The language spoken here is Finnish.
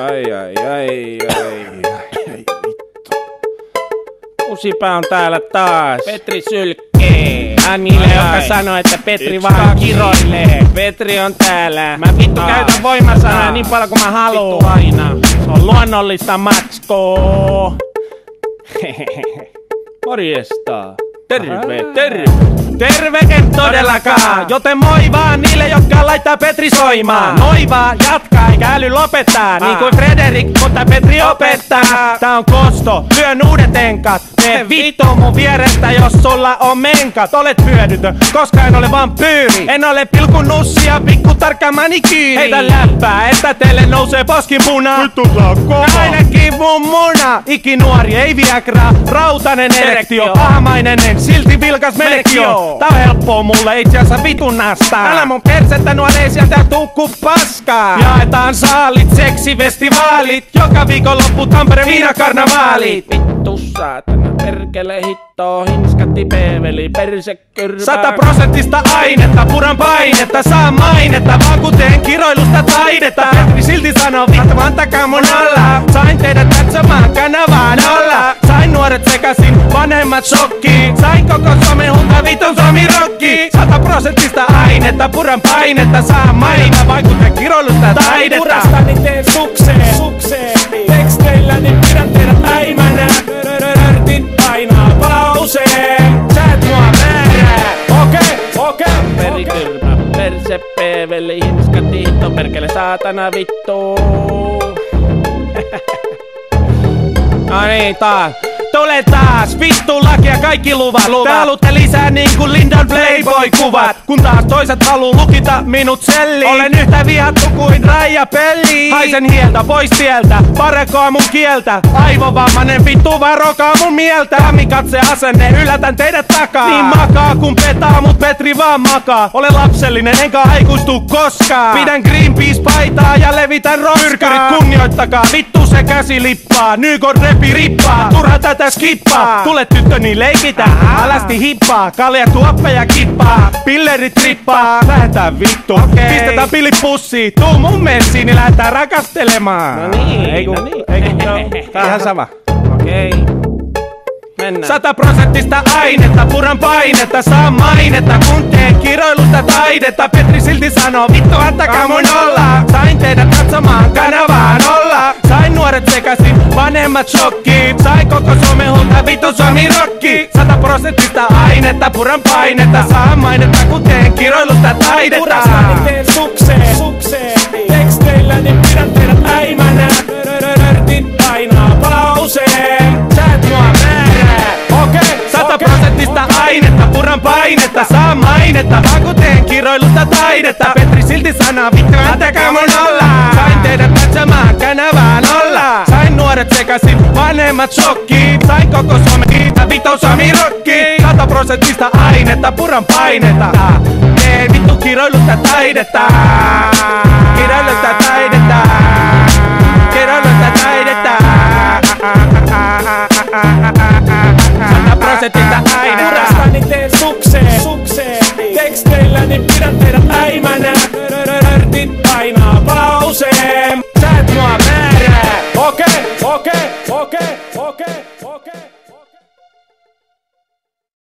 Ai, vittu. Kusipää on täällä taas. Petri sylkkee. Niille, joka sanoo, että Petri vaan kiroilee. Petri on täällä. Mä vittu käytän voimasanaa niin paljon kuin mä haluun. Aina. Se on luonnollista matskoa. Morjesta. Terve en todellakaan, joten moi vaan niille, jotka laittaa Petri soimaan. Noi vaan jatkaa eikä äly lopettaa, niin kuin Frederik, mutta Petri opettaa. Tää on kosto, lyön uudet enkat. Mene vittu mun vierestä, jos sulla on menkat. Olet hyödytön, koska en ole vampyyri. En ole pilkun nussia, pikku tarkka manikyyri. Heitä läppää, että teille nousee paskin puna. Vittu saa kova. Ainakin mun muna. Ikinuori, ei viagraa, rautanen erektio. Pahamainen en, silti vilkas menekio. Tää on helppoa mulle, itse asiassa vitun nastaa. Älä mun persettä nuoree, sieltä tukku paskaa. Jaetaan saalit, seksifestivaalit. Joka viikonloppu Tampere viinakarnavaalit. Vittu saatana, perkele hitto, hinskatti peeveli, persekyrpää. 100% ainetta, puran painetta, saa mainetta. Vaan kuten kiroilusta taidetta. Petri silti sanoo, vittu antakaa mun olla. Sain teidät katsomaan kanavaan olla. Sain nuoret sekasin, vanhemmat shokkiin. Sain koko Suomen hunta, vitun Suomi rokki. 100% ainetta, puran painetta, saa mainetta. Vaan kuten kiroilusta taidetta. Urastani teen sukseen. Teksteilläni pidän teidät äimänä. Rörtin painaa pauseen. Sä et mua määrää. Okei. Perikylmä, perse peeveli, hinskatti hitto, perkele saatana vittu. No niin, taas. Tule taas, vittu lakia kaikki luvat. Te halutte lisää niinku Lindan Playboy-kuvat. Kun taas toiset haluu lukita minut selliin. Olen yhtä vihattu kuin Raija Pelli. Haisen hieltä, pois tieltä, parekoa mun kieltä. Aivovammainen vittu, varokaa mun mieltä. Kamikatse asenne, yllätän teidät takaa. Niin makaa kun petaa, mut Petri vaan makaa. Olen lapsellinen, enkä aikuistu koskaan. Pidän Greenpeace-paitaa ja levitän roskaa. Pyrkärit kunnioittakaa, vittu se käsi lippaa. Nykon repi rippaa, turha tätä skippaa. Tule tyttö niin leikitään, alasti hippaa. Kalja tuoppeja kippaa, pillerit trippaa. Lähetään vittu, pistetään pillit pussiin. Tuu mun messiin, niin lähetään rakastelemaan. No niin, Eiku, ihan sama. Okei. Mennään. 100% ainetta, puran painetta, saa mainetta. Kun teen kiroilusta taidetta, Petri silti sanoo, vittu antakaa mun olla. Sain teidät katsomaan kanavaan olla. Sain nuoret sekasin, vanhemmat shokkiin. Sain koko Suomen hunta, vittu Suomi rokki. 100% ainetta, puran painetta, saa mainetta. Kun teen kiroilusta taidetta. Urastani teen sukseen. Teksteilläni pidän teidät äimänä. Rörtin painaa pauseen. Sä et mua määrää. 100% ainetta, puran painetta, saa mainetta. Vaan kuten kiroilusta taidetta. Petri silti sanoo, vittu antakaa mun olla. Sain teidät katsomaan kanavaan olla. Sain nuoret sekasin, vanhemmat shokkiin. Sain koko Suomen kiitä, vittu Suomi rokki. 100% ainetta, puran painetta. Tee vittu kiroilusta taidetta. Kiroilusta taidetta.